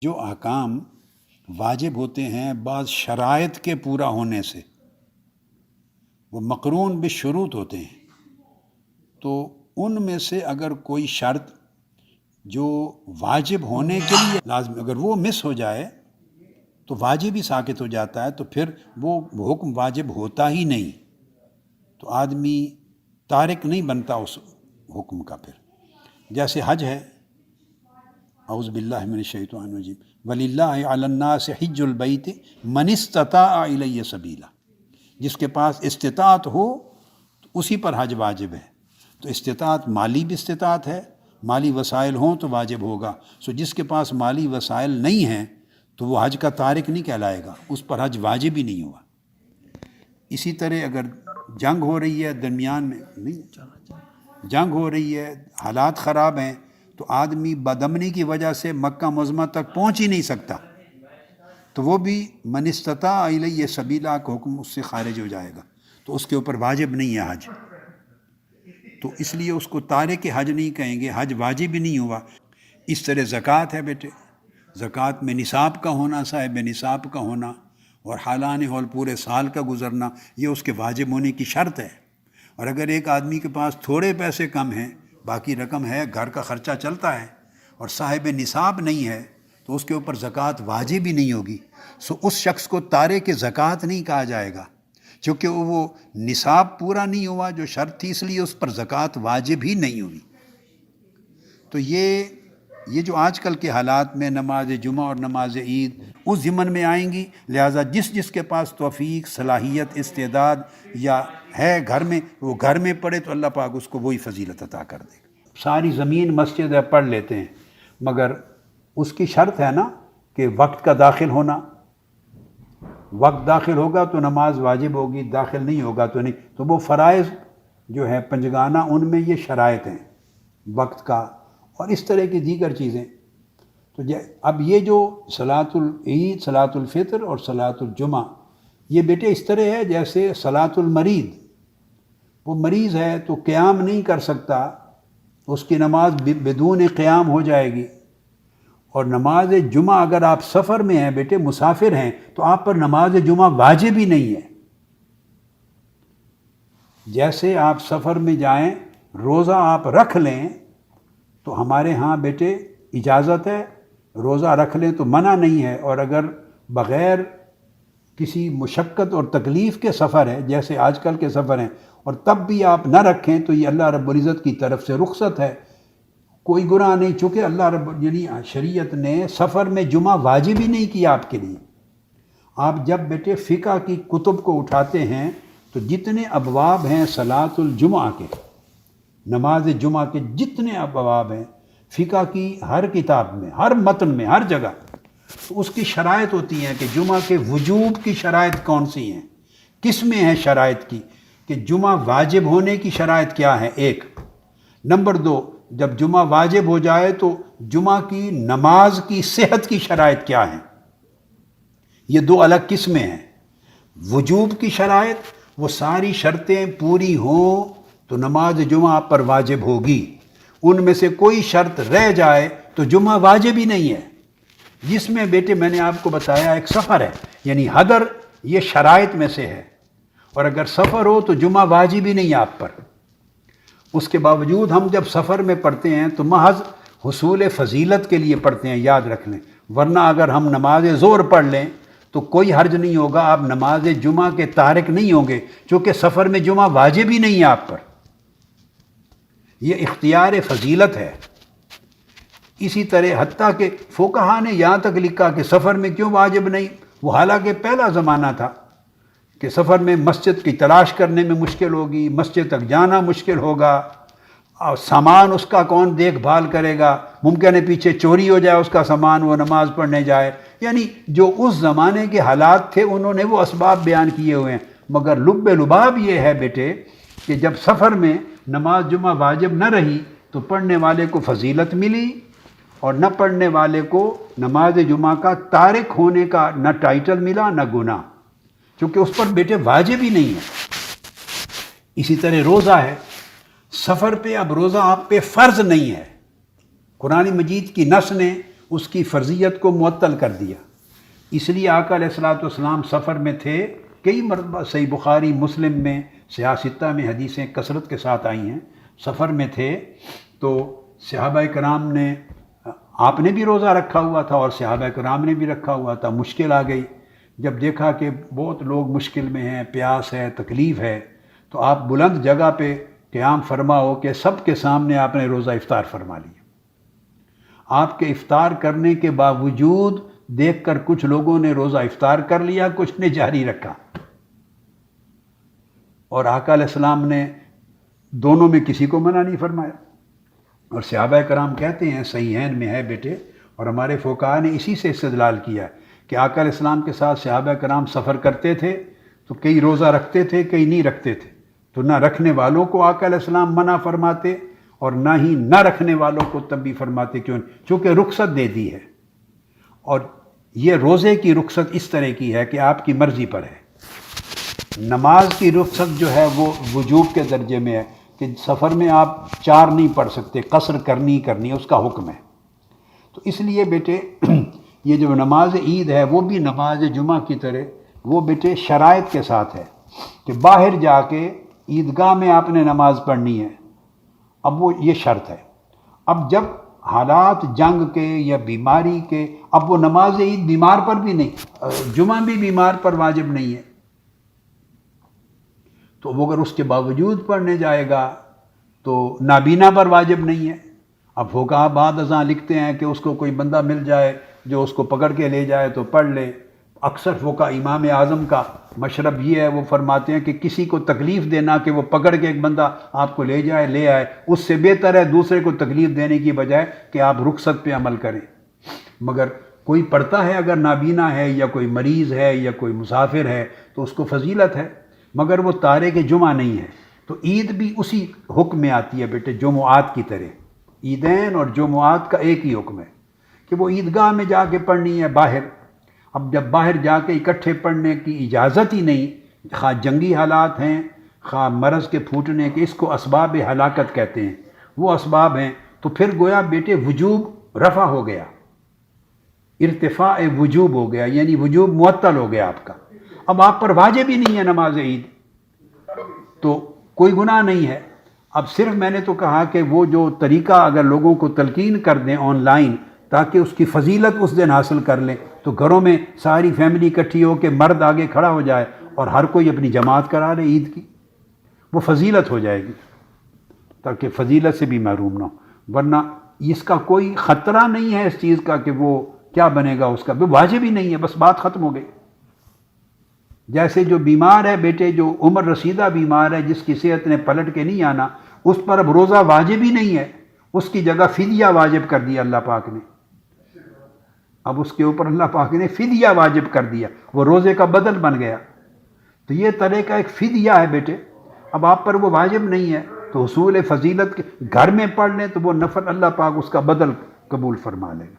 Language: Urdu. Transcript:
جو احکام واجب ہوتے ہیں بعض شرائط کے پورا ہونے سے، وہ مقرون بالشروط ہوتے ہیں، تو ان میں سے اگر کوئی شرط جو واجب ہونے کے لیے لازم، اگر وہ مس ہو جائے تو واجب ہی ساقط ہو جاتا ہے، تو پھر وہ حکم واجب ہوتا ہی نہیں، تو آدمی تارک نہیں بنتا اس حکم کا۔ پھر جیسے حج ہے، اعوذ باللہ من الشیطان الرجیم، وَلِلَّهِ عَلَى النَّاسِ حِجُّ الْبَيْتِ مَنِ اسْتَطَاعَ إِلَيْهِ سَبِيلًا، جس کے پاس استطاعت ہو تو اسی پر حج واجب ہے۔ تو استطاعت مالی بھی استطاعت ہے، مالی وسائل ہوں تو واجب ہوگا، سو جس کے پاس مالی وسائل نہیں ہیں تو وہ حج کا تارک نہیں کہلائے گا، اس پر حج واجب ہی نہیں ہوا۔ اسی طرح اگر جنگ ہو رہی ہے، درمیان میں نہیں، جنگ ہو رہی ہے، حالات خراب ہیں، تو آدمی بدامنی کی وجہ سے مکہ معظمہ تک پہنچ ہی نہیں سکتا، تو وہ بھی من استطاع الیہ سبیلا کا حکم اس سے خارج ہو جائے گا، تو اس کے اوپر واجب نہیں ہے حج، تو اس لیے اس کو تارک حج نہیں کہیں گے، حج واجب ہی نہیں ہوا۔ اس طرح زکوٰۃ ہے بیٹے، زکوٰۃ میں نصاب کا ہونا، صاحب نصاب کا ہونا اور حالان حول پورے سال کا گزرنا، یہ اس کے واجب ہونے کی شرط ہے۔ اور اگر ایک آدمی کے پاس تھوڑے پیسے کم ہیں، باقی رقم ہے، گھر کا خرچہ چلتا ہے، اور صاحب نصاب نہیں ہے، تو اس کے اوپر زکوٰۃ واجب ہی نہیں ہوگی، سو اس شخص کو تارک زکوٰۃ نہیں کہا جائے گا، چونکہ وہ نصاب پورا نہیں ہوا جو شرط تھی، اس لیے اس پر زکوٰۃ واجب ہی نہیں ہوئی۔ تو یہ جو آج کل کے حالات میں نماز جمعہ اور نماز عید اس ضمن میں آئیں گی، لہٰذا جس کے پاس توفیق، صلاحیت، استعداد یا ہے گھر میں، وہ گھر میں پڑھے تو اللہ پاک اس کو وہی فضیلت عطا کر دے گا۔ ساری زمین مسجد ہے، پڑھ لیتے ہیں، مگر اس کی شرط ہے نا کہ وقت کا داخل ہونا، وقت داخل ہوگا تو نماز واجب ہوگی، داخل نہیں ہوگا تو نہیں، تو وہ فرائض جو ہے پنجگانہ، ان میں یہ شرائط ہیں وقت کا اور اس طرح کی دیگر چیزیں۔ تو اب یہ جو صلاۃ العید، صلاۃ الفطر اور صلاۃ الجمعہ، یہ بیٹے اس طرح ہے جیسے صلاۃ المرید، وہ مریض ہے تو قیام نہیں کر سکتا، اس کی نماز بدون قیام ہو جائے گی، اور نماز جمعہ اگر آپ سفر میں ہیں بیٹے، مسافر ہیں، تو آپ پر نماز جمعہ واجب ہی نہیں ہے۔ جیسے آپ سفر میں جائیں، روزہ آپ رکھ لیں تو ہمارے ہاں بیٹے اجازت ہے، روزہ رکھ لیں تو منع نہیں ہے، اور اگر بغیر کسی مشقت اور تکلیف کے سفر ہے جیسے آج کل کے سفر ہیں، اور تب بھی آپ نہ رکھیں تو یہ اللہ رب العزت کی طرف سے رخصت ہے، کوئی گناہ نہیں، چونکہ اللہ یعنی شریعت نے سفر میں جمعہ واجب ہی نہیں کیا آپ کے لیے۔ آپ جب بیٹے فقہ کی کتب کو اٹھاتے ہیں تو جتنے ابواب ہیں صلاۃ الجمعہ کے، نماز جمعہ کے جتنے ابواب ہیں فقہ کی ہر کتاب میں، ہر متن میں، ہر جگہ، تو اس کی شرائط ہوتی ہیں کہ جمعہ کے وجوب کی شرائط کون سی ہیں، کس میں ہیں شرائط کی، کہ جمعہ واجب ہونے کی شرائط کیا ہے، ایک نمبر دو، جب جمعہ واجب ہو جائے تو جمعہ کی نماز کی صحت کی شرائط کیا ہیں، یہ دو الگ قسمیں ہیں۔ وجوب کی شرائط، وہ ساری شرطیں پوری ہوں تو نماز جمعہ آپ پر واجب ہوگی، ان میں سے کوئی شرط رہ جائے تو جمعہ واجب ہی نہیں ہے۔ جس میں بیٹے میں نے آپ کو بتایا ایک سفر ہے، یعنی حضر یہ شرائط میں سے ہے، اور اگر سفر ہو تو جمعہ واجب ہی نہیں آپ پر۔ اس کے باوجود ہم جب سفر میں پڑھتے ہیں تو محض حصول فضیلت کے لیے پڑھتے ہیں، یاد رکھ لیں، ورنہ اگر ہم نماز ظہر پڑھ لیں تو کوئی حرج نہیں ہوگا، آپ نماز جمعہ کے تارک نہیں ہوں گے، چونکہ سفر میں جمعہ واجب ہی نہیں ہے آپ پر، یہ اختیار فضیلت ہے۔ اسی طرح حتیٰ کہ فقہا نے یہاں تک لکھا کہ سفر میں کیوں واجب نہیں، وہ حالانکہ پہلا زمانہ تھا کہ سفر میں مسجد کی تلاش کرنے میں مشکل ہوگی، مسجد تک جانا مشکل ہوگا، اور سامان اس کا کون دیکھ بھال کرے گا، ممکن ہے پیچھے چوری ہو جائے اس کا سامان، وہ نماز پڑھنے جائے، یعنی جو اس زمانے کے حالات تھے انہوں نے وہ اسباب بیان کیے ہوئے ہیں، مگر لب لباب یہ ہے بیٹے کہ جب سفر میں نماز جمعہ واجب نہ رہی تو پڑھنے والے کو فضیلت ملی، اور نہ پڑھنے والے کو نماز جمعہ کا تارک ہونے کا نہ ٹائٹل ملا نہ گناہ، چونکہ اس پر بیٹے واجب ہی نہیں ہے۔ اسی طرح روزہ ہے، سفر پہ اب روزہ آپ پہ فرض نہیں ہے، قرآن مجید کی نص نے اس کی فرضیت کو معطل کر دیا. اس لیے آقا علیہ الصلوۃ والسلام سفر میں تھے. کئی مرتبہ صحیح بخاری مسلم میں سیاستہ میں حدیثیں کثرت کے ساتھ آئی ہیں. سفر میں تھے تو صحابہ کرام نے، آپ نے بھی روزہ رکھا ہوا تھا اور صحابہ کرام نے بھی رکھا ہوا تھا. مشکل آ گئی. جب دیکھا کہ بہت لوگ مشکل میں ہیں، پیاس ہے، تکلیف ہے، تو آپ بلند جگہ پہ قیام فرما ہو کہ سب کے سامنے آپ نے روزہ افطار فرما لیا. آپ کے افطار کرنے کے باوجود دیکھ کر کچھ لوگوں نے روزہ افطار کر لیا، کچھ نے جاری رکھا. اور آقا علیہ السلام نے دونوں میں کسی کو منع نہیں فرمایا. اور صحابہ کرام کہتے ہیں، صحیحین میں ہے بیٹے، اور ہمارے فقہاء نے اسی سے استدلال کیا کہ آقا علیہ السلام کے ساتھ صحابہ کرام سفر کرتے تھے تو کئی روزہ رکھتے تھے، کئی نہیں رکھتے تھے. تو نہ رکھنے والوں کو آقا علیہ السلام منع فرماتے اور نہ ہی نہ رکھنے والوں کو تب بھی فرماتے. کیوں؟ چونکہ رخصت دے دی ہے. اور یہ روزے کی رخصت اس طرح کی ہے کہ آپ کی مرضی پر ہے. نماز کی رخصت جو ہے وہ وجوب کے درجے میں ہے کہ سفر میں آپ 4 نہیں پڑھ سکتے، قصر کرنی اس کا حکم ہے. تو اس لیے بیٹے یہ جو نماز عید ہے وہ بھی نماز جمعہ کی طرح وہ بیٹے شرائط کے ساتھ ہے کہ باہر جا کے عیدگاہ میں آپ نے نماز پڑھنی ہے. اب وہ یہ شرط ہے. اب جب حالات جنگ کے یا بیماری کے، اب وہ نماز عید بیمار پر بھی نہیں، جمعہ بھی بیمار پر واجب نہیں ہے. تو وہ اگر اس کے باوجود پڑھنے جائے گا تو نابینا پر واجب نہیں ہے. اب فقہاء بعد ازاں لکھتے ہیں کہ اس کو کوئی بندہ مل جائے جو اس کو پکڑ کے لے جائے تو پڑھ لے. اکثر فقہاء، امام اعظم کا مشرب یہ ہے، وہ فرماتے ہیں کہ کسی کو تکلیف دینا کہ وہ پکڑ کے ایک بندہ آپ کو لے جائے لے آئے، اس سے بہتر ہے دوسرے کو تکلیف دینے کی بجائے کہ آپ رخصت پہ عمل کریں. مگر کوئی پڑھتا ہے اگر نابینا ہے یا کوئی مریض ہے یا کوئی مسافر ہے تو اس کو فضیلت ہے، مگر وہ تارک جمعہ نہیں ہے. تو عید بھی اسی حکم میں آتی ہے بیٹے، جمعات کی طرح. عیدین اور جمعات کا ایک ہی حکم ہے کہ وہ عیدگاہ میں جا کے پڑھنی ہے باہر. اب جب باہر جا کے اکٹھے پڑھنے کی اجازت ہی نہیں، خواہ جنگی حالات ہیں، خواہ مرض کے پھوٹنے کے، اس کو اسباب ہلاکت کہتے ہیں، وہ اسباب ہیں، تو پھر گویا بیٹے وجوب رفع ہو گیا، ارتفاع وجوب ہو گیا، یعنی وجوب معطل ہو گیا آپ کا. اب آپ پر واجب ہی نہیں ہے نماز عید تو کوئی گناہ نہیں ہے. اب صرف میں نے تو کہا کہ وہ جو طریقہ اگر لوگوں کو تلقین کر دیں آن لائن تاکہ اس کی فضیلت اس دن حاصل کر لیں، تو گھروں میں ساری فیملی اکٹھی ہو کے مرد آگے کھڑا ہو جائے اور ہر کوئی اپنی جماعت کرا لے عید کی، وہ فضیلت ہو جائے گی تاکہ فضیلت سے بھی محروم نہ ہو. ورنہ اس کا کوئی خطرہ نہیں ہے اس چیز کا کہ وہ کیا بنے گا، اس کا واجب ہی نہیں ہے، بس بات ختم ہو گئی. جیسے جو بیمار ہے بیٹے، جو عمر رسیدہ بیمار ہے جس کی صحت نے پلٹ کے نہیں آنا، اس پر اب روزہ واجب ہی نہیں ہے، اس کی جگہ فدیہ واجب کر دیا اللہ پاک نے. اب اس کے اوپر اللہ پاک نے فدیہ واجب کر دیا، وہ روزے کا بدل بن گیا. تو یہ طرح کا ایک فدیہ ہے بیٹے. اب آپ پر وہ واجب نہیں ہے تو حصول فضیلت کے گھر میں پڑھ لیں تو وہ نفل اللہ پاک اس کا بدل قبول فرما لے گا.